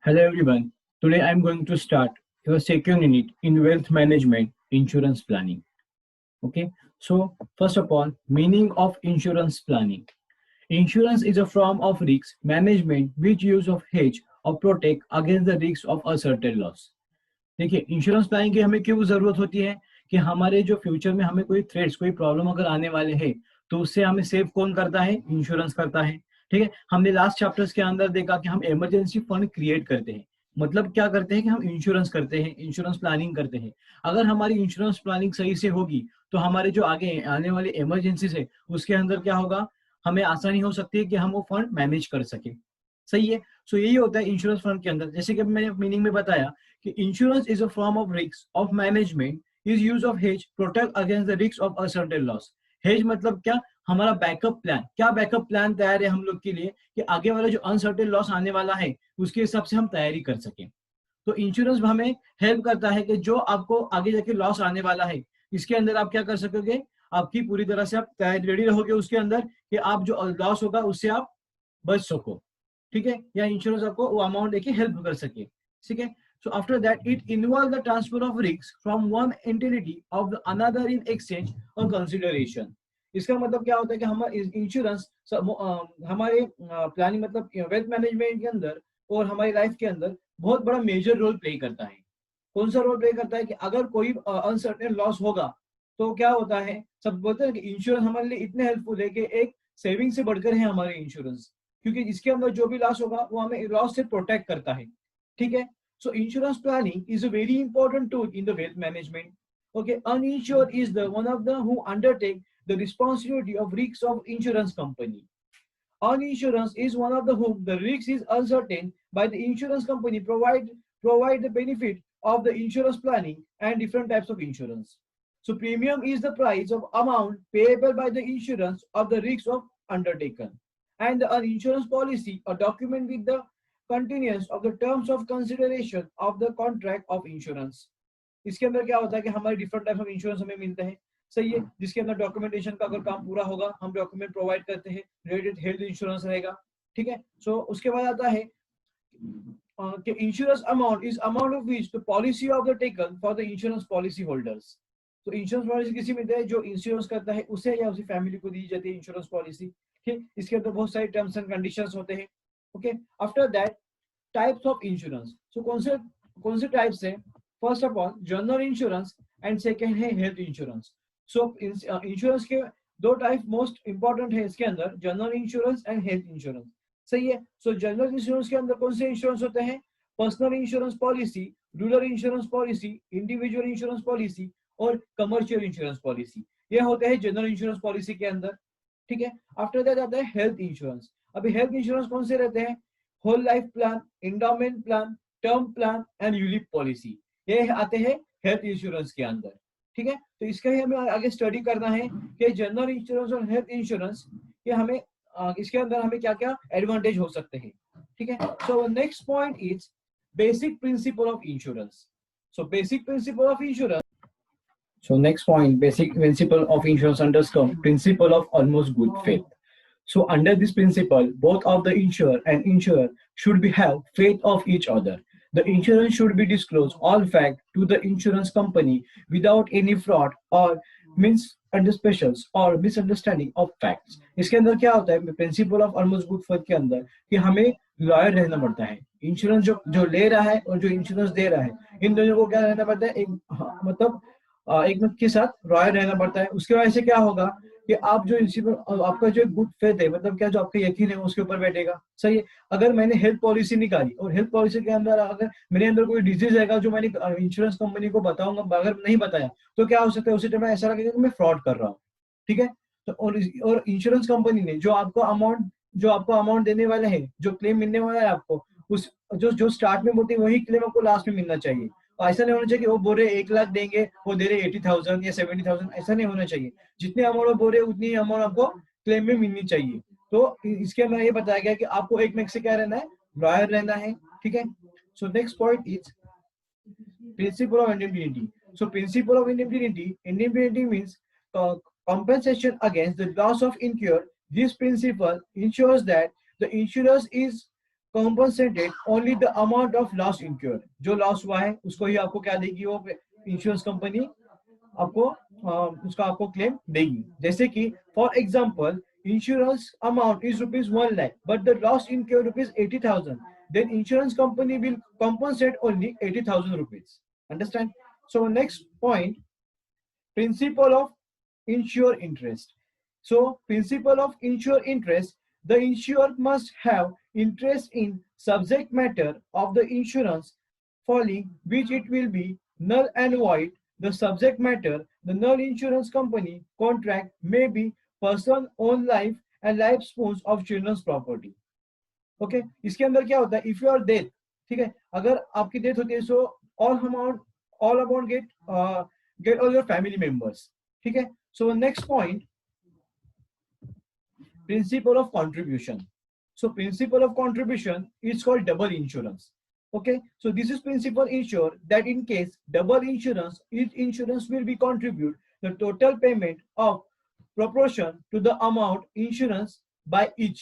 Hello everyone. Today I'm going to start your second unit in wealth management insurance planning. Okay. So first of all, meaning of insurance planning. Insurance is a form of risk management which use of hedge or protect against the risk of a certain loss. देखिए insurance planning की हमें क्यों जरूरत होती है कि हमारे जो फ्यूचर में हमें कोई थ्रेट्स कोई प्रॉब्लम अगर आने वाले हैं तो उससे हमें सेव कौन करता है, इंश्योरेंस करता है। ठीक है, हमने लास्ट चैप्टर्स के अंदर देखा कि हम इमरजेंसी फंड क्रिएट करते हैं। मतलब क्या करते हैं कि हम इंश्योरेंस करते हैं, इंश्योरेंस प्लानिंग करते हैं। अगर हमारी इंश्योरेंस प्लानिंग सही से होगी तो हमारे जो आगे आने वाले इमरजेंसीज है उसके अंदर क्या होगा, हमें आसानी हो सकती है कि हम वो फंड मैनेज कर सके। सही है। सो यही होता है इंश्योरेंस फंड के अंदर। जैसे कि मैंने मीनिंग में बताया कि insurance is a form of risk of management is use of hedge protect against the risk of a certain loss. Hedge मतलब क्या, हमारा बैकअप प्लान। क्या बैकअप प्लान तैयार है हम लोग के लिए कि आगे वाला जो अनसर्टेन लॉस आने वाला है उसके हिसाब से हम तैयारी कर सकें। तो इंश्योरेंस हमें हेल्प करता है कि जो आपको आगे जाके लॉस आने वाला है इसके अंदर आप क्या कर सकोगे, आपकी पूरी तरह से आप तैयारी रेडी रहोगे उसके अंदर कि आप जो लॉस होगा उससे आप बच सको। ठीक है, या इंश्योरेंस आपको वो अमाउंट देके हेल्प कर सके। ठीक है। So after that it involve the transfer of risk from one entity of the another in exchange और कंसिडरेशन। इसका मतलब क्या होता है कि हमारा इंश्योरेंस हमारे प्लानिंग मतलब वेल्थ मैनेजमेंट के अंदर और हमारी लाइफ के अंदर बहुत बड़ा मेजर रोल प्ले करता है। कौन सा रोल प्ले करता है कि अगर कोई अनसर्टेन लॉस होगा तो क्या होता है, सब बोलते हैं कि इंश्योरेंस हमारे लिए इतने हेल्पफुल है कि एक सेविंग से बढ़कर है हमारे इंश्योरेंस, क्योंकि इसके अंदर जो भी लॉस होगा वो हमें लॉस से प्रोटेक्ट करता है। ठीक है। सो insurance planning is a very important tool in the wealth management. Okay, uninsured is the one of the who undertake the responsibility of risk of insurance company. Uninsurance is one of the whom the risk is uncertain by the insurance company provide the benefit of the insurance planning and different types of insurance. So premium is the price of amount payable by the insurance of the risks of undertaken. And an insurance policy, a document with the continuance of the terms of consideration of the contract of insurance. इसके अंदर क्या होता है कि हमारे different type of insurance हमें मिलते हैं। सही है, जिसके अंदर डॉक्यूमेंटेशन का अगर काम पूरा होगा हम डॉक्यूमेंट प्रोवाइड करते हैं, रिलेटेड हेल्थ इंश्योरेंस रहेगा। ठीक है। सो उसके बाद आता है कि insurance amount is amount of which the policy of the taken for the insurance policy holders. तो इंश्योरेंस पॉलिसी किसी मिलता है जो इंश्योरेंस करता है उसे या उसकी फैमिली को दी जाती है इंश्योरेंस पॉलिसी। ठीक, इसके अंदर बहुत सारे टर्म्स एंड कंडीशंस होते हैं। Okay, after that types of insurance. So कौन से टाइप्स है, first of all general insurance and second है हेल्थ इंश्योरेंस। सो इंश्योरेंस के दो टाइप मोस्ट इंपॉर्टेंट है इसके अंदर, general insurance and health insurance. सही है। सो जनरल इंश्योरेंस के अंदर कौन से इंश्योरेंस होते हैं, personal insurance policy, rural insurance policy, individual insurance policy और कमर्शियल इंश्योरेंस पॉलिसी, ये होते हैं जनरल इंश्योरेंस पॉलिसी के अंदर। ठीक है। आफ्टर दैट आता है हेल्थ इंश्योरेंस। अभी हेल्थ इंश्योरेंस कौन से रहते हैं, whole life plan, endowment plan, term plan and ULIP policy, ये आते हैं हेल्थ इंश्योरेंस के अंदर। ठीक है। तो इसका ही हमें आगे स्टडी करना है कि जनरल इंश्योरेंस और हेल्थ इंश्योरेंस के हमें इसके अंदर हमें क्या क्या एडवांटेज हो सकते हैं। ठीक है। So next point is basic principle of insurance. So basic principle of insurance. So next point, basic principle of insurance underscore principle of almost good faith. So under this principle, both of the insurer and insurer should be have faith of each other. The insurance should be disclosed all fact to the insurance company without any fraud or misunderstandings or misunderstanding of facts. इसके अंदर क्या होता है, principle of almost good faith के अंदर कि हमें lawyer रहना पड़ता है। इंश्योरेंस जो जो ले रहा है और जो इंश्योरेंस दे रहा है इन दोनों को क्या रहना पड़ता है, एक मतलब एक के साथ रॉयल रहना पड़ता है। उसके वजह से क्या होगा कि आप जो आपका जो गुड फेथ है, मतलब क्या जो आपका यकीन है उसके ऊपर बैठेगा। सही है। अगर मैंने हेल्थ पॉलिसी निकाली और हेल्थ पॉलिसी के अंदर अगर मेरे अंदर कोई डिजीज रहेगा जो मैंने इंश्योरेंस कंपनी को बताऊंगा, अगर नहीं बताया तो क्या हो सकता है, उसी टाइम ऐसा लगेगा कि मैं फ्रॉड कर रहा हूँ। ठीक है। तो और इंश्योरेंस कंपनी ने जो आपको अमाउंट देने वाले हैं, जो क्लेम मिलने वाला है आपको, उस जो जो स्टार्ट में बोलते हैं वही क्लेम आपको लास्ट में मिलना चाहिए। ऐसा नहीं होना चाहिए कि वो बोल रहे 1 लाख देंगे, वो दे रहे 80,000 या 70,000, ऐसा नहीं होना चाहिए। जितने अमाउंट वो बोल रहे उतनी अमाउंट आपको क्लेम में मिलनी चाहिए। तो इसके अंदर ये बताया गया कि आपको एक में से क्या रहना है, लॉयर रहना है। ठीक है। So next point is principle of indemnity. So principle of indemnity means compensation against the loss of incurred. This principle ensures that the insurance is compensated only the amount of loss incurred. जो loss हुआ है उसको ही आपको क्या देगी वो insurance company आपको उसका आपको क्लेम देगी. जैसे कि for example insurance amount is rupees 1 lakh but the loss incurred rupees 80,000, then insurance company will compensate only 80,000 rupees. Understand? So next point, principle of insure interest. So principle of insure interest, the insurer must have interest in subject matter of the insurance following which it will be null and void the subject matter. The null insurance company contract may be person own life and life spoons of children's property. Okay इसके अंदर क्या होता है, if you are death, ठीक है, अगर आपकी death होती है so all amount get all your family members. ठीक है. So next point, principle of contribution. So principle of contribution is called double insurance. Okay, so this is principle ensure that in case double insurance, each insurance will be contribute the total payment of proportion to the amount insurance by each.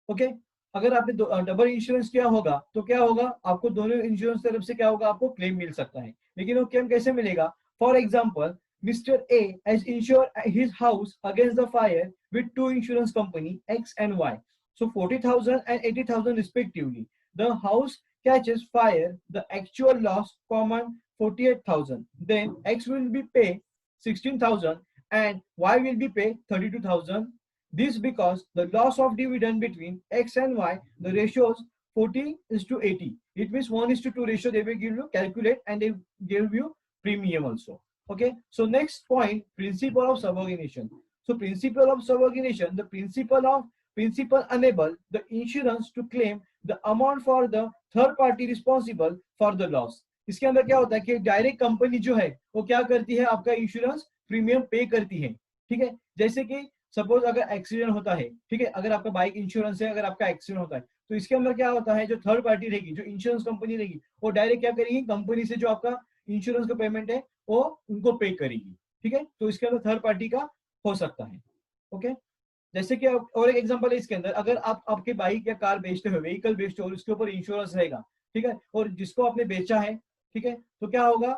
Okay, अगर आपने double insurance किया होगा तो क्या होगा, आपको दोनों insurance तरफ से क्या होगा, आपको क्लेम मिल सकता है. लेकिन वो क्लेम कैसे मिलेगा? For example Mr. A has insured his house against the fire with two insurance company X and Y. So 40,000 and 80,000 respectively. The house catches fire. The actual loss common 48,000. Then X will be pay 16,000 and Y will be pay 32,000. This because the loss of dividend between X and Y, the ratios 40:80. It means 1:2 ratio they will give you calculate and they give you premium also. Okay, so next point, principle of suborganization. So principle of suborganization, the principle enable the insurance to claim the amount for the third party responsible for the loss. इसके अंदर क्या होता है कि direct company जो है वो क्या करती है, आपका इंश्योरेंस प्रीमियम पे करती है. ठीक है, जैसे कि सपोज अगर एक्सीडेंट होता है, ठीक है, अगर आपका बाइक इंश्योरेंस है, अगर आपका एक्सीडेंट होता है तो इसके अंदर क्या होता है, जो थर्ड पार्टी रहेगी, जो इंश्योरेंस कंपनी रहेगी, वो डायरेक्ट क्या करेगी, कंपनी से जो आपका इंश्योरेंस का पेमेंट है वो उनको पे करेगी. ठीक है, तो इसके अंदर थर्ड पार्टी का हो सकता है. ओके, जैसे कि और एक एग्जांपल है इसके अंदर, अगर आप आपके बाइक या कार बेचते हो, व्हीकल बेचते हो और उसके ऊपर इंश्योरेंस रहेगा, ठीक है, और जिसको आपने बेचा है, ठीक है, तो क्या होगा,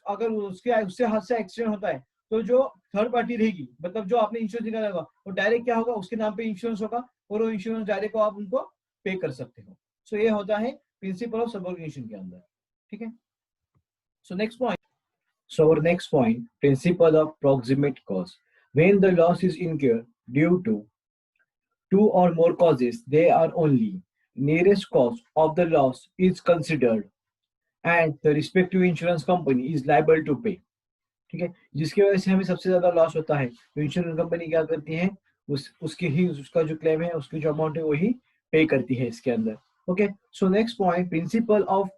अगर उसके हाथ से एक्सीडेंट होता है तो जो थर्ड पार्टी रहेगी, मतलब जो आपने इंश्योरेंस निकाला होगा, वो डायरेक्ट क्या होगा, उसके नाम पे इंश्योरेंस होगा और वो इंश्योरेंस डायरेक्ट आप उनको पे कर सकते हो. सो ये होता है प्रिंसिपल ऑफ सबऑर्डिनेशन के अंदर. ठीक है. So next point. So our next point, principle of proximate cause. When the loss is incurred due to two or more causes, they are only nearest cause of the loss is considered, and the respective insurance company is liable to pay. ठीक है, जिसकी वजह से हमें सबसे ज्यादा loss होता है तो इंश्योरेंस कंपनी क्या करती है, उसका जो क्लेम है, उसकी जो अमाउंट है वही पे करती है इसके अंदर. Okay, so next point, principle of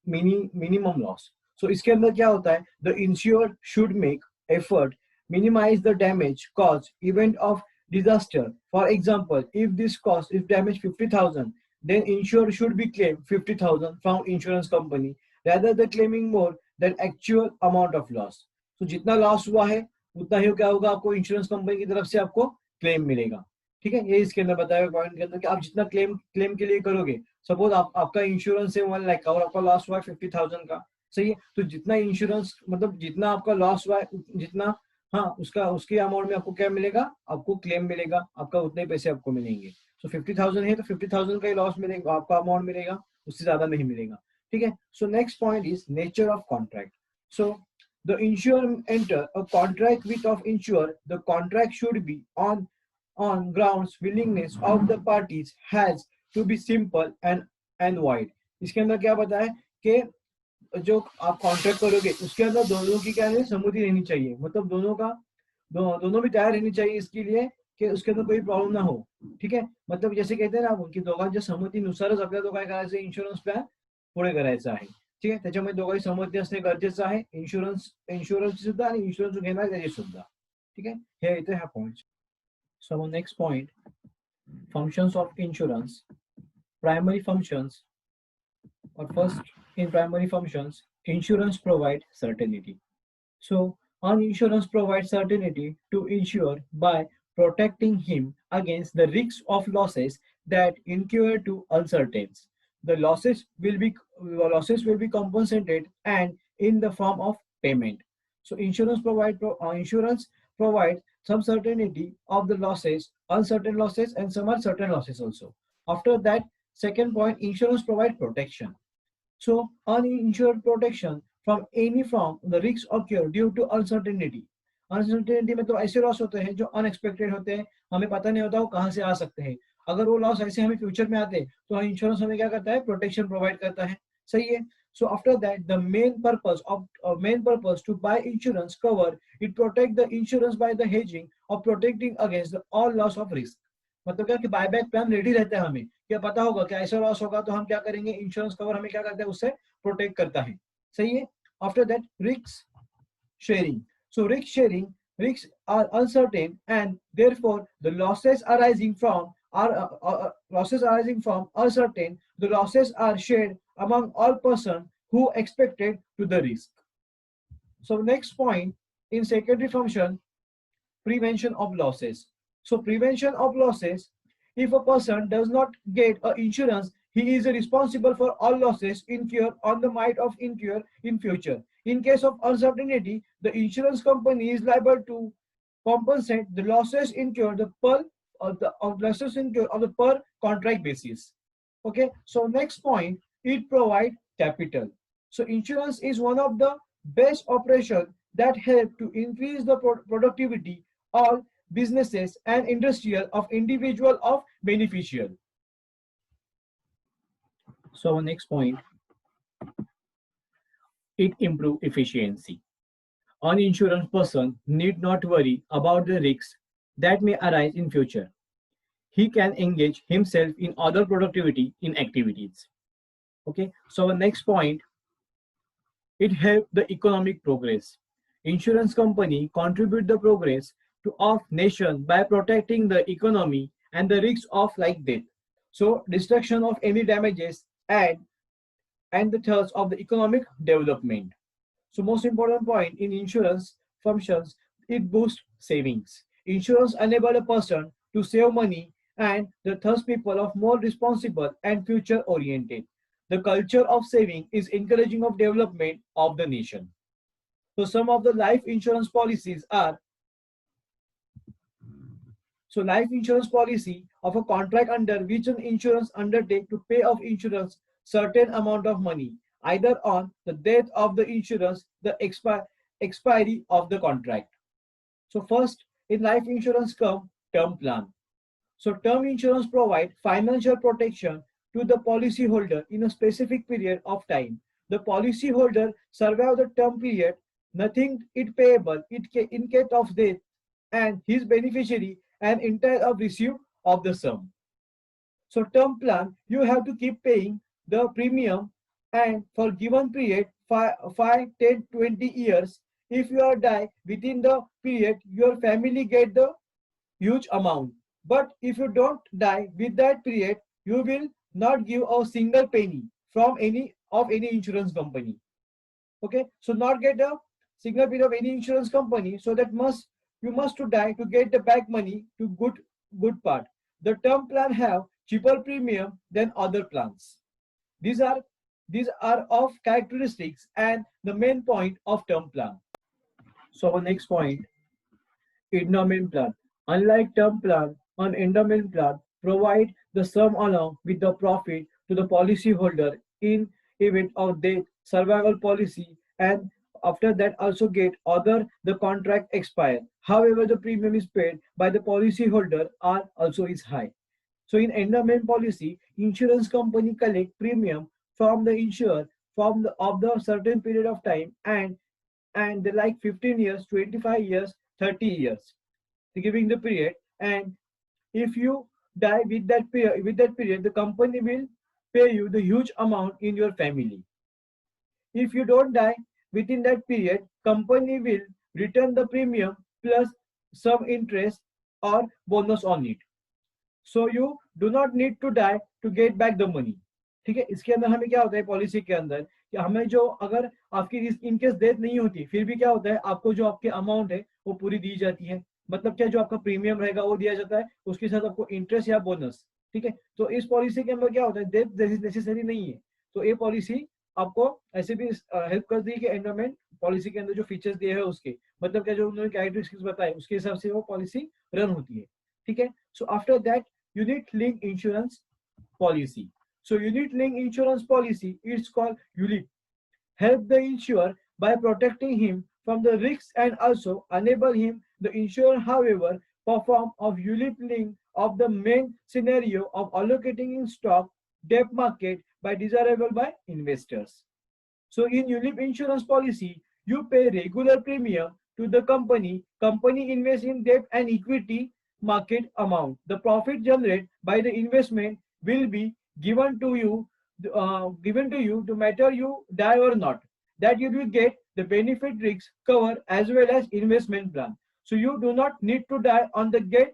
minimum loss. So इसके अंदर क्या होता है, the insured should make effort minimize the damage caused event of disaster. For example, if damage 50,000, then insured should be claimed 50,000 from insurance company rather than claiming more than actual amount of loss. तो जितना loss हुआ है उतना ही क्या होगा, आपको insurance company की तरफ से आपको क्लेम मिलेगा. ठीक है, ये इसके अंदर बताया पॉइंट के अंदर कि आप जितना क्लेम के लिए करोगे, सपोज आपका इंश्योरेंस है 1 लाख का और आपका लॉस हुआ है 50,000 का, सही है, तो जितना इंश्योरेंस मतलब जितना आपका लॉस हुआ है जितना, हाँ, उसके अमाउंट में आपको क्या मिलेगा, आपको क्लेम मिलेगा, आपका उतने पैसे आपको मिलेंगे. सो 50,000 है तो 50,000 का ही लॉस मिलेगा, आपका अमाउंट मिलेगा, उससे ज्यादा नहीं मिलेगा. ठीक है. So next point is nature of contract. So the insurer enter a contract with of insurer. The contract should be on grounds willingness of the parties has to be simple and wide. इसके अंदर क्या बताया कि जो आप contract करोगे उसके अंदर दोनों की क्या है, सहमति रहनी चाहिए, मतलब दोनों भी तैयार रहनी चाहिए इसके लिए कि उसके अंदर कोई प्रॉब्लम ना हो. ठीक है, मतलब जैसे कहते हैं ना आपण की दोघांच्या सहमतीनुसारच आपल्याला तो काय करायचं, इन्शुरन्स प्लॅन पुढे करायचा आहे. ठीक आहे, त्याच्यामध्ये दोघांची सहमती असणे गरजेचं आहे, इन्शुरन्सची सुद्धा आणि इन्शुरन्स घेणार त्याची सुद्धा. ठीक आहे, हे इथे हा point. So next point, functions of insurance. Primary functions, or first in primary functions, insurance provide certainty. So an insurance provides certainty to insurer by protecting him against the risks of losses that incur to uncertainties. The losses will be compensated and in the form of payment. So insurance provide some certainty of the losses, uncertain losses, and some are certain losses also. After that, second point, insurance provide protection. So uninsured protection from any form the risks occur due to uncertainty. Uncertainty में तो ऐसे loss होते हैं जो unexpected होते हैं, हमें पता नहीं होता वो कहाँ से आ सकते हैं. अगर वो लॉस ऐसे हमें फ्यूचर में आते तो इंश्योरेंस हमें क्या करता है, प्रोटेक्शन प्रोवाइड करता है. सही है. So after that, the main purpose to buy insurance cover, it protect the insurance by the hedging or protecting against the all loss of risk. मतलब क्या कि बायबैक पे हम रेडी रहते हैं, हमें क्या पता होगा कि ऐसा लॉस होगा तो हम क्या करेंगे, इंश्योरेंस कवर हमें क्या करता है, उससे प्रोटेक्ट करता है. सही है. After that, risk sharing. So risks are uncertain and therefore the losses arising from uncertain. The losses are shared among all persons who expected to the risk. So next point, in secondary function, prevention of losses. So prevention of losses, if a person does not get a insurance, he is responsible for all losses incurred on the might of incur in future. In case of uncertainty, the insurance company is liable to compensate the losses incurred of the per contract basis. Okay. So next point, it provide capital. So insurance is one of the best operation that help to increase the productivity of businesses and industrial of individual of beneficial. So next point, it improve efficiency. An insurance person need not worry about the risks that may arise in future. He can engage himself in other productivity in activities. Okay. So the next point, it help the economic progress. Insurance company contribute the progress to of nation by protecting the economy and the risks of like death. So destruction of any damages and the third of the economic development. So most important point in insurance functions, it boosts savings. Insurance enable a person to save money and the thus people of more responsible and future oriented. The culture of saving is encouraging of development of the nation. So some of the life insurance policies are, so life insurance policy of a contract under which an insurance undertake to pay off insurance certain amount of money, either on the death of the insurance, the expiry of the contract. So first, in life insurance come term plan. So term insurance provide financial protection to the policyholder in a specific period of time. The policyholder survive the term period, nothing it payable in case of death, and his beneficiary and entire of receive of the sum. So term plan, you have to keep paying the premium and for given period 5, 10, 20 years. If you are die within the period, your family get the huge amount. But if you don't die with that period, you will not give a single penny from any insurance company. Okay, so not get a single penny of any insurance company. So that you must to die to get the back money to good part. The term plan have cheaper premium than other plans. These are of characteristics and the main point of term plan. So our next point, endowment plan. Unlike term plan, an endowment plan provide the sum along with the profit to the policyholder in event of death, survival policy, and after that also get other the contract expire. However, the premium is paid by the policyholder are also is high. So in endowment policy, insurance company collect premium from the insurer of the certain period of time and they like 15 years, 25 years, 30 years, giving the period. And if you die with that period, the company will pay you the huge amount in your family. If you don't die within that period, company will return the premium plus some interest or bonus on it. So you do not need to die to get back the money. ठीक है. इसके अंदर हमें क्या होता है policy के अंदर कि हमें जो अगर आपकी इनकेस डेथ नहीं होती फिर भी क्या होता है, आपको जो आपके अमाउंट है वो पूरी दी जाती है. मतलब क्या, जो आपका प्रीमियम रहेगा वो दिया जाता है, उसके साथ आपको इंटरेस्ट या बोनस ठीक है। तो इस पॉलिसी के अंदर क्या होता है, डेथ नेसेसरी नहीं है। तो ये पॉलिसी आपको ऐसे भी हेल्प करती है कि एंडोमेंट पॉलिसी के अंदर जो फीचर्स दिए हैं उसके मतलब क्या जो उन्होंने कैरेक्टरिस्टिक्स बताए उसके हिसाब से वो पॉलिसी रन होती है, ठीक है। So after that unit link insurance policy. So unit link insurance policy, it's called ULIP, help the insurer by protecting him from the risks and also enable him, the insurer, however, perform of ULIP link of the main scenario of allocating in stock debt market by desirable by investors. So in ULIP insurance policy, you pay regular premium to the company. Company invests in debt and equity market amount. The profit generated by the investment will be given to you, to matter you die or not. That you will get the benefit risks cover as well as investment plan. So you do not need to die on the get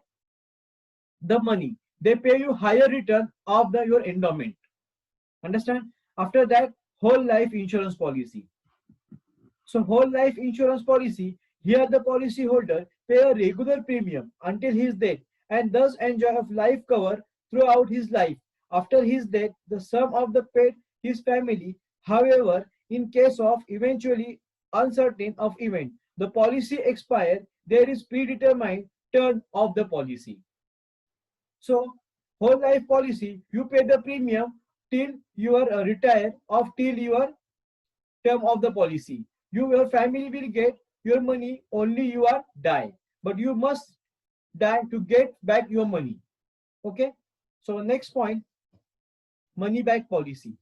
the money. They pay you higher return of your endowment. Understand? After that, whole life insurance policy. So whole life insurance policy, here the policy holder pay a regular premium until his death and thus enjoy of life cover throughout his life. After his death, the sum of the paid his family. However, in case of eventually uncertain of event, the policy expired, there is predetermined term of the policy. So whole life policy, you pay the premium till you are retired or till your term of the policy. Your family will get your money only you are die, but you must die to get back your money. Okay. So next point, money back policy.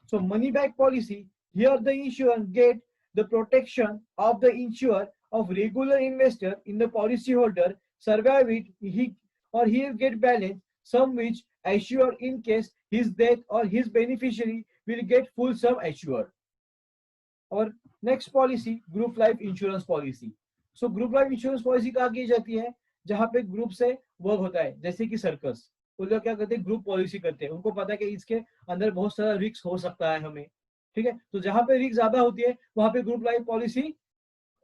So money back policy, here the insurer get the protection of the insurer of regular investor in the policy holder survive it, he or he will get balance sum which assure in case his death or his beneficiary will get full sum assured. और next policy group life insurance policy. So group life insurance policy कहाँ की जाती है, जहां पे group से work होता है, जैसे कि सर्कस, वो लोग क्या करते हैं, ग्रुप पॉलिसी करते हैं, उनको पता है कि इसके अंदर बहुत सारा रिस्क हो सकता है हमें, ठीक है। तो जहां पे रिस्क ज्यादा होती है वहां पे ग्रुप लाइफ पॉलिसी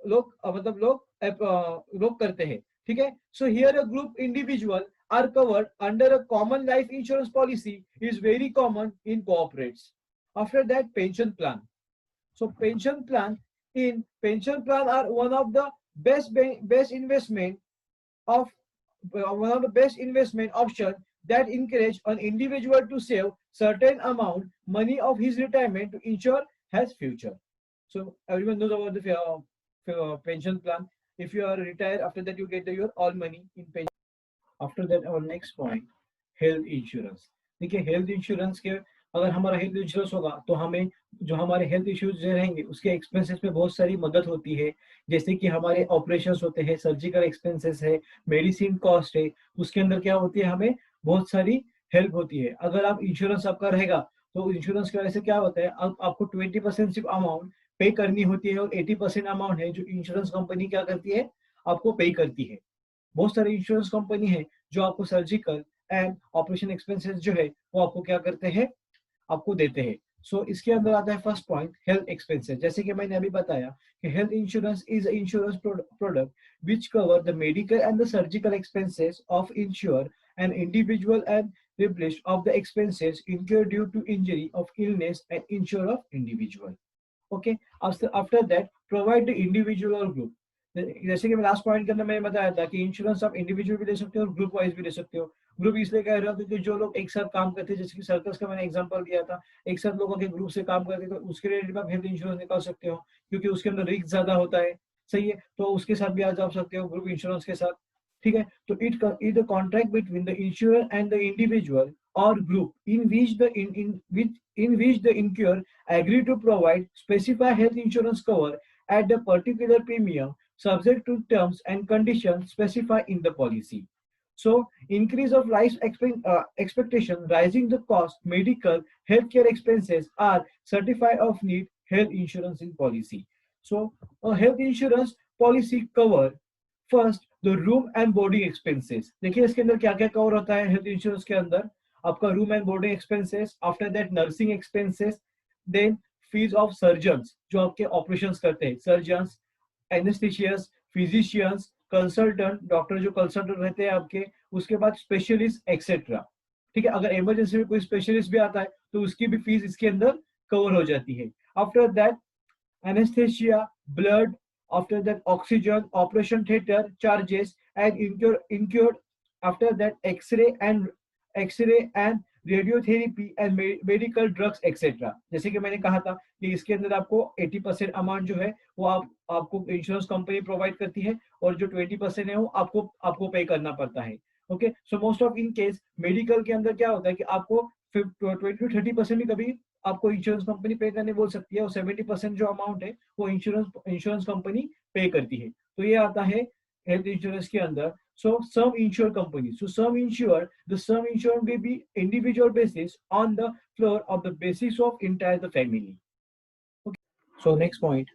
लोग लोग करते हैं, ठीक है। So here a group individual are covered under a common life insurance policy is very common in corporates. After that pension plan. So pension plan are one of the best investment of one of the best investment option that encourage an individual to save certain amount money of his retirement to ensure his future. So everyone knows about the pension plan. If you are retired, after that you get your all money in pension. After that our next point, health insurance. देखिए health insurance के अगर हमारा health insurance होगा तो हमें जो हमारे health issues जो रहेंगे उसके एक्सपेंसेस में बहुत सारी मदद होती है, जैसे कि हमारे ऑपरेशंस होते हैं, सर्जिकल एक्सपेंसेस है, मेडिसिन कॉस्ट है, उसके अंदर क्या होती है, हमें बहुत सारी हेल्प होती है. अगर आप इंश्योरेंस आपका रहेगा तो इंश्योरेंस की वजह से क्या होता है, आपको 20% सिर्फ अमाउंट पे करनी होती है और 80% अमाउंट है जो इंश्योरेंस कंपनी क्या करती है, आपको पे करती है. बहुत सारे इंश्योरेंस कंपनी है जो आपको सर्जिकल एंड ऑपरेशन एक्सपेंसेस जो है वो आपको क्या करते हैं, आपको देते हैं. सो इसके अंदर आता है फर्स्ट पॉइंट, हेल्थ एक्सपेंसेस. जैसे कि मैंने अभी बताया कि health insurance is insurance product which cover the medical and the surgical expenses of insure an individual and replace of the expenses incurred due to injury of illness and insure of individual. Okay. After that provide the individual और group. जैसे कि मैं last point के अंदर मैंने बताया था कि इंश्योरेंस आप इंडिविजुअल भी ले सकते हो और ग्रुप वाइज भी ले सकते हो. ग्रुप इसलिए कह रहा हूँ क्योंकि जो लोग एक साथ काम करते हैं, जैसे कि सर्कस का मैंने एग्जांपल दिया था, एक साथ लोगों के ग्रुप से काम करते हैं, तो उसके लिए आप हेल्थ इंश्योरेंस निकाल सकते हो क्योंकि उसके अंदर रिस्क ज्यादा होता है. सही है, तो उसके साथ भी आज आप सकते हो ग्रुप इंश्योरेंस के साथ. ठीक है. तो it the contract between the ensure and the individual or group in which the insurer agree to provide specified health insurance cover at the particular premium subject to terms and conditions specified in the policy. So increase of life expectation, rising the cost, medical healthcare expenses are certified of need health insurance in policy. So a health insurance policy cover first the room and boarding expenses. देखिए इसके अंदर क्या क्या cover होता है health insurance के अंदर, आपका room and boarding expenses, after that nursing expenses, then fees of surgeons जो आपके ऑपरेशंस करते हैं, surgeons, anaesthesias, physicians, consultant, doctor जो कंसल्टेंट रहते हैं आपके, उसके बाद स्पेशलिस्ट एक्सेट्रा। ठीक है, अगर इमरजेंसी में कोई स्पेशलिस्ट भी आता है तो उसकी भी फीस इसके अंदर कवर हो जाती है। After that anesthesia, blood, after that oxygen, operation theater charges and incurred after that X-ray and radiotherapy and medical drugs etc. जैसे कि मैंने कहा था कि इसके अंदर आपको 80% अमाउंट जो है वो आपको इंश्योरेंस कंपनी प्रोवाइड करती है, और जो 20% है वो आपको पे करना पड़ता है। Okay, so most of in case medical के अंदर क्या होता है कि आपको 20 to 30% भी कभी आपको इंश्योरेंस कंपनी पे करने बोल सकती है, और 70% जो अमाउंट है वो इंश्योरेंस कंपनी पे करती है। तो ये आता है हेल्थ इंश्योरेंस के अंदर। So some insure company, so some insure will be individual basis on the floor of the basis of entire the family. Okay. So next point,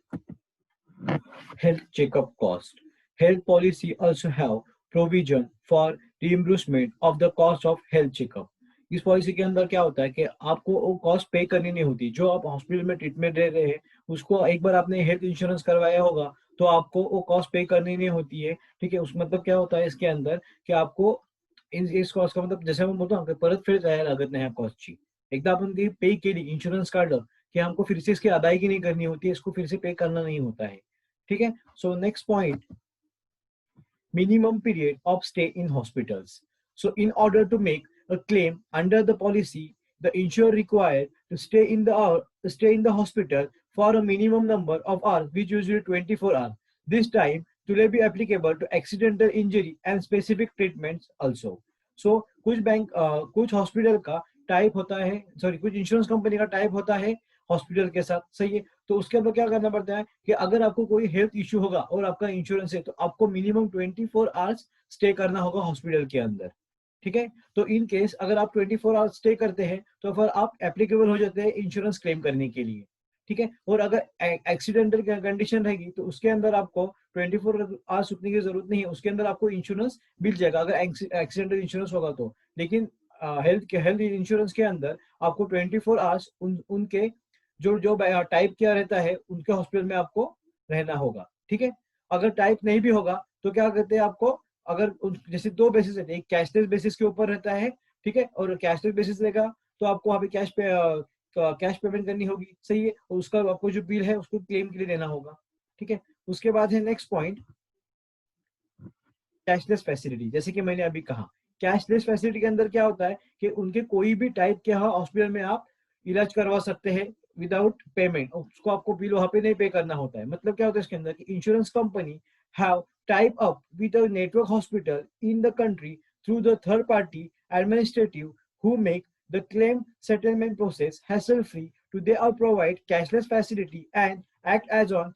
health checkup cost. Health policy also have provision for reimbursement of the cost of health checkup. इस policy के अंदर क्या होता है कि आपको वो cost पे करनी नहीं होती। जो आप हॉस्पिटल में ट्रीटमेंट ले रहे हैं उसको एक बार आपने हेल्थ इंश्योरेंस करवाया होगा तो आपको वो कॉस्ट पे करनी नहीं होती है। ठीक है, उस मतलब क्या होता है इसके अंदर कि आपको इस कॉस्ट का मतलब जैसे मैं बोलता हूँ परत फिर जायला लागत नाही कॉस्टची। एकदा आपण ती पे केली, इंश्योरेंस काढलं कि हमको फिर से इसकी अदायगी नहीं करनी होती है, इसको फिर से पे करना नहीं होता है। ठीक है, so next point, minimum period of stay in hospitals. So in order to make a claim under the policy, the insurer required to stay in the hospital for a minimum number of hours, which usually 24 hours. This time to be applicable to accidental injury and specific treatments also. So कुछ hospital का type होता है, sorry कुछ insurance company का type होता है hospital के साथ, सही है। तो उसके अंदर क्या करना पड़ता है कि अगर आपको कोई हेल्थ इश्यू होगा और आपका इंश्योरेंस है तो आपको मिनिमम 24 आवर्स स्टे करना होगा हॉस्पिटल के अंदर। ठीक है, तो इन केस अगर आप 24 आवर्स स्टे करते हैं तो फिर आप एप्लीकेबल हो जाते हैं इंश्योरेंस क्लेम करने के लिए। ठीक है, और अगर एक्सीडेंटल कंडीशन रहेगी तो उसके अंदर आपको 24 आवर्स रुकने की जरूरत नहीं है, उसके अंदर आपको इंश्योरेंस मिल जाएगा अगर एक्सीडेंटल इंश्योरेंस होगा तो। लेकिन हेल्थ इंश्योरेंस के अंदर आपको 24 आवर्स उनके जो जो टाइप किया रहता है उनके हॉस्पिटल में आपको रहना होगा। ठीक है, अगर टाइप नहीं भी होगा तो क्या कहते हैं आपको, अगर जैसे दो बेसिस रहते हैं, एक कैशलेस बेसिस के ऊपर रहता है, ठीक है, और कैशलेस बेसिस रहेगा तो आपको वहाँ पे कैश पेमेंट करनी होगी, सही है, और उसका आपको जो बिल है उसको क्लेम के लिए देना होगा। ठीक है, उसके बाद है नेक्स्ट पॉइंट, कैशलेस फैसिलिटी। जैसे कि मैंने अभी कहा कैशलेस फैसिलिटी के अंदर क्या होता है कि उनके कोई भी टाइप के हॉस्पिटल में आप इलाज करवा सकते हैं विदाउट पेमेंट, उसको आपको बिल वहां पे नहीं पे करना होता है। मतलब क्या होता है इसके अंदर कि insurance company have type up with a network hospital in the country through the third party administrative who make the claim settlement process hassle free to they are provide cashless facility and act as on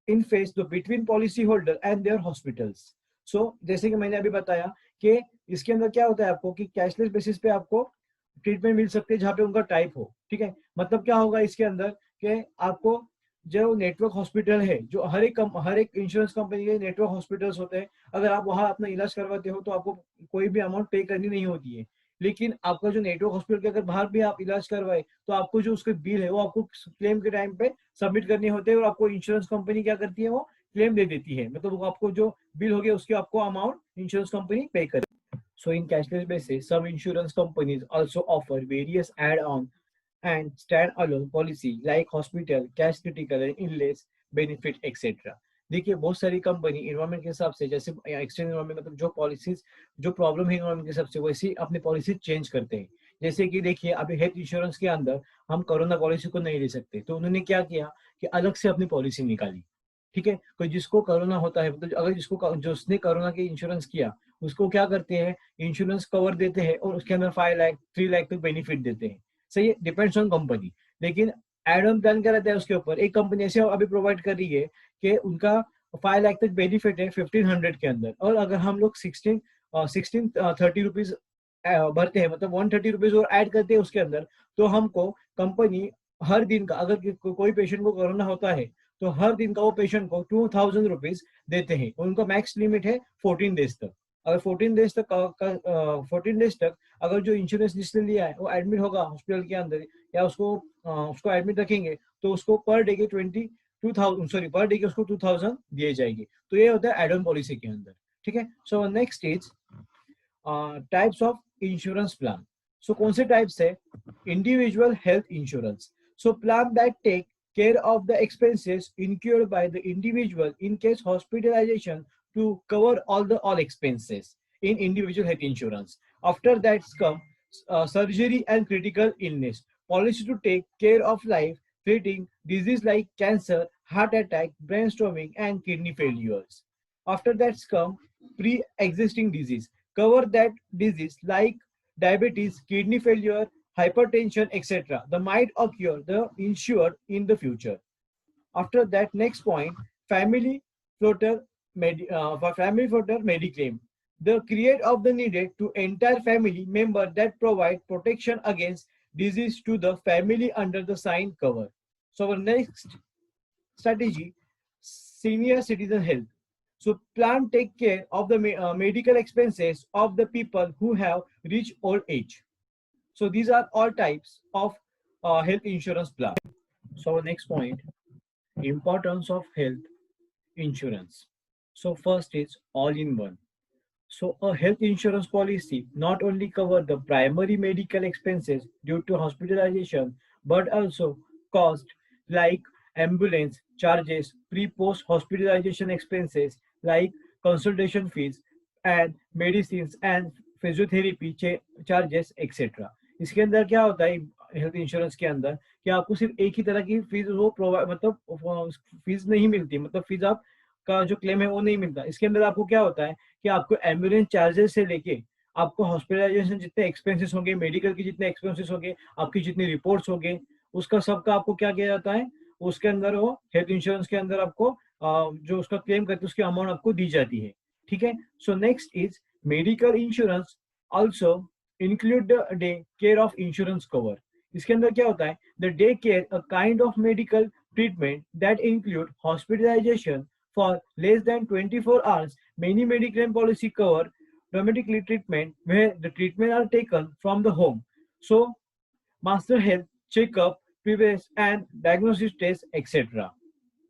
in face the between policy holder and their hospitals. So जैसे कि मैंने अभी बताया कि इसके अंदर क्या होता है आपको कि कैशलेस बेसिस पे आपको ट्रीटमेंट मिल सकते हैं जहाँ पे उनका टाइप हो। ठीक है, मतलब क्या होगा इसके अंदर कि आपको जो नेटवर्क हॉस्पिटल है, जो हर एक इंश्योरेंस कंपनी के नेटवर्क हॉस्पिटल्स होते हैं, अगर आप वहां अपना इलाज करवाते हो तो आपको कोई भी अमाउंट पे करनी नहीं होती है। लेकिन आपका जो नेटवर्क हॉस्पिटल के अगर बाहर भी आप इलाज करवाए तो आपको जो उसके बिल है वो आपको क्लेम के टाइम पे सबमिट करने होते हैं, और आपको इंश्योरेंस कंपनी क्या करती है वो क्लेम दे देती है, मतलब आपको जो बिल हो गया उसके आपको अमाउंट इंश्योरेंस कंपनी पे करे। So in cashless basis, some insurance companies also offer various add-on and stand-alone policy like hospital, cash critical and illness benefit etc. देखिए बहुत सारी कंपनी इन्वायरमेंट के हिसाब से, जैसे एक्सटेंड इन्वायरमेंट मतलब जो पॉलिसीज जो प्रॉब्लम है इन्वायरमेंट के हिसाब से वैसे अपनी पॉलिसी चेंज करते हैं। जैसे कि देखिए अभी हेल्थ इंश्योरेंस के अंदर हम कोरोना पॉलिसी को नहीं ले सकते, तो उन्होंने क्या किया कि अलग से अपनी पॉलिसी निकाली। ठीक है, कोई जिसको कोरोना होता है मतलब अगर जो उसने कोरोना की इंश्योरेंस किया उसको क्या करते हैं इंश्योरेंस कवर देते हैं और उसके अंदर 5 लाख 3 लाख तक बेनिफिट देते हैं, सही है, डिपेंड्स ऑन कंपनी। लेकिन एड ऑन प्लान क्या रहता है उसके ऊपर, एक कंपनी ऐसे अभी प्रोवाइड कर रही है कि उनका 5 लाख तक बेनिफिट है 1500 के अंदर, और अगर हम लोग 1630 रुपीज भरते हैं मतलब 130 रुपीज और ऐड करते हैं उसके अंदर, तो हमको कंपनी हर दिन का अगर कोई पेशेंट को कोरोना होता है तो हर दिन का वो पेशेंट को 2000 रुपीज देते हैं। उनका मैक्स लिमिट है 14 डेज तक। अगर 14 डेज तक अगर जो इंश्योरेंस जिसने लिया है वो एडमिट होगा हॉस्पिटल के अंदर या उसको एडमिट रखेंगे तो उसको पर डे के 2000 सॉरी पर डे के उसको 2000 दिए जाएंगे। तो ये होता है एड ऑन पॉलिसी के अंदर, ठीक है। So next is types of insurance plan. So कौन से टाइप्स है? Individual health insurance, so plan that take care of the expenses incurred by the individual in case hospitalization to cover all expenses in individual health insurance. After that come surgery and critical illness policy to take care of life treating disease like cancer, heart attack, brainstorming, and kidney failures. After that come pre-existing disease, cover that disease like diabetes, kidney failure, hypertension, etc. The might occur the insured in the future. After that, next point, family floater family floater mediclaim. The create of the needed to entire family member that provide protection against disease to the family under the sign cover. So our next strategy, senior citizen health. So plan take care of the medical expenses of the people who have reached old age. So these are all types of health insurance plan. So our next point, importance of health insurance. So first is all-in-one. So a health insurance policy not only cover the primary medical expenses due to hospitalization, but also cost like ambulance charges, pre-post hospitalization expenses like consultation fees and medicines and physiotherapy charges etc. इसके अंदर क्या होता है health insurance के अंदर कि आपको सिर्फ एक ही तरह की फीस वो प्रोवाइड मतलब फीस नहीं मिलती, मतलब फीस आप का जो क्लेम है वो नहीं मिलता। इसके अंदर आपको क्या होता है कि आपको एम्बुलेंस चार्जेस से लेके आपको हॉस्पिटलाइजेशन जितने एक्सपेंसेस होंगे, मेडिकल की जितने एक्सपेंसेस होंगे, आपकी जितनी रिपोर्ट्स होंगे, उसका सबका आपको क्या किया जाता है उसके अंदर, वो हेल्थ इंश्योरेंस के अंदर आपको जो उसका क्लेम करते हैं उसकी अमाउंट आपको दी जाती है, ठीक है। So next is medical insurance also include the day care of insurance cover. इसके अंदर क्या होता है, the day care a kind of medical treatment that include hospitalisation for less than 24 hours. Many Mediclaim policy cover dramatically treatment where the treatment are taken from the home. So, master health checkup, previous and diagnosis tests, etc.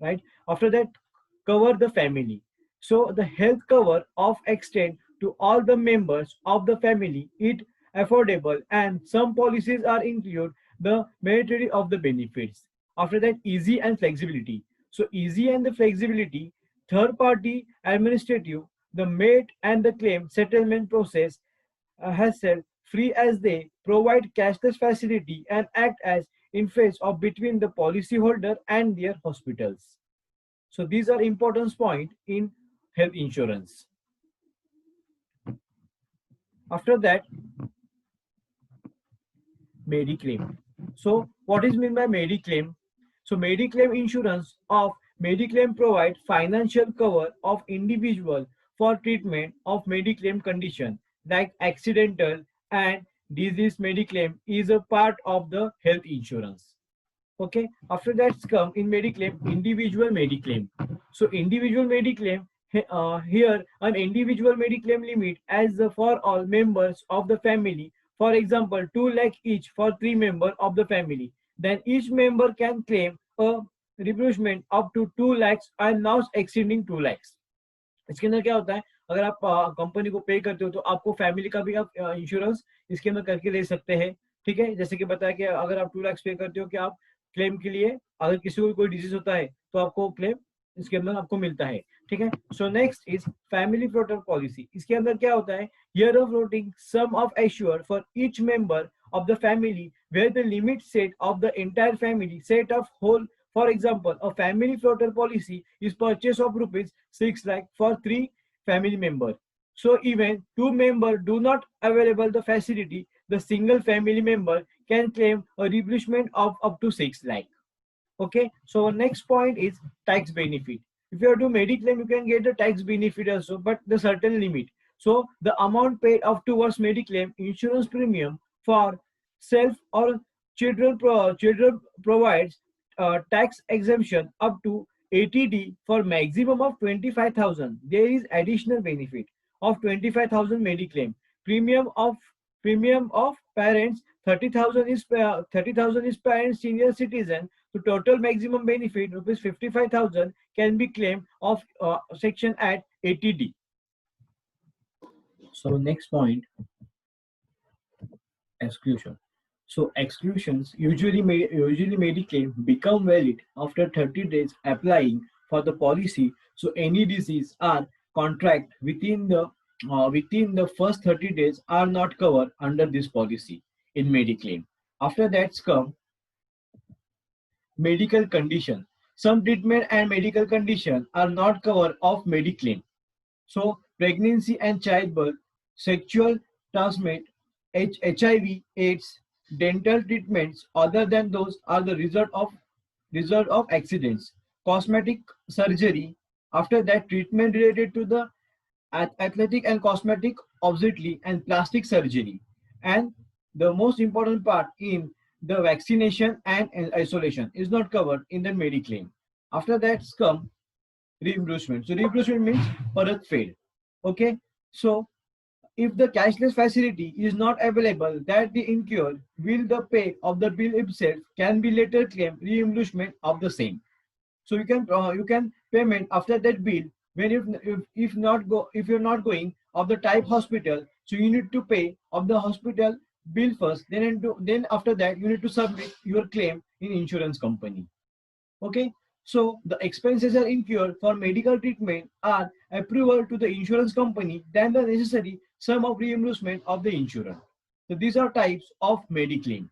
Right? After that, cover the family. So, the health cover of extend to all the members of the family. It affordable and some policies are include the mandatory of the benefits. After that, easy and flexibility. So easy and the flexibility, third party administrative, the mate and the claim settlement process hassle free as they provide cashless facility and act as interface of between the policyholder and their hospitals. So these are important points in health insurance. After that, Mediclaim. So what is meant by Mediclaim? So Mediclaim insurance of Mediclaim provide financial cover of individual for treatment of Mediclaim condition like accidental and disease. Mediclaim is a part of the health insurance. Okay. After that come in Mediclaim, individual Mediclaim. So individual Mediclaim, here an individual Mediclaim limit as for all members of the family. For example, 2 lakh each for 3 members of the family. Then each member can claim a reimbursement up to 2 lakhs and now exceeding 2 lakhs. इसके अंदर क्या होता है, अगर आप company को पे करते हो तो आपको फैमिली का भी आप इंश्योरेंस इसके अंदर करके ले सकते हैं, ठीक है। जैसे कि बताया कि अगर आप 2 लाख पे करते हो कि आप क्लेम के लिए अगर किसी को कोई डिजीज होता है तो आपको क्लेम इसके अंदर आपको मिलता है, ठीक है। So next is family floater policy. इसके अंदर क्या होता है, here a floating sum of assured for each member of the family where the limit set of the entire family set of whole. For example, a family floater policy is purchase of rupees 6 lakh for 3 family members. So even 2 members do not available the facility, the single family member can claim a reimbursement of up to 6 lakh. Okay, so next point is tax benefit. If you are to Mediclaim, you can get the tax benefit also, but the certain limit. So the amount paid of towards Mediclaim insurance premium for self or children provides tax exemption up to 80D for maximum of 25,000. There is additional benefit of 25,000 Mediclaim. Premium of parents 30,000 is 30,000 is per senior citizen. So total maximum benefit rupees 55,000 can be claimed of section at 80D. So next point, exclusion. So exclusions usually Mediclaim become valid after 30 days applying for the policy. So any disease or contract within the first 30 days are not covered under this policy in Mediclaim. After that's come medical condition. Some treatment and medical condition are not covered of Mediclaim. So pregnancy and childbirth, sexual transmit, HIV, AIDS, dental treatments other than those are the result of accidents. Cosmetic surgery, after that treatment related to the athletic and cosmetic, obesity and plastic surgery. And the most important part in the vaccination and isolation is not covered in the Mediclaim. After that come reimbursement. So reimbursement means parat paid. Okay. So if the cashless facility is not available that the incurred will the pay of the bill itself can be later claim reimbursement of the same. So you can payment after that bill when if you're not going of the type hospital, so you need to pay of the hospital bill first, then after that you need to submit your claim in insurance company. Okay, so the expenses are incurred for medical treatment are approval to the insurance company than the necessary sum of reimbursement of the insurance. So these are types of Mediclaim.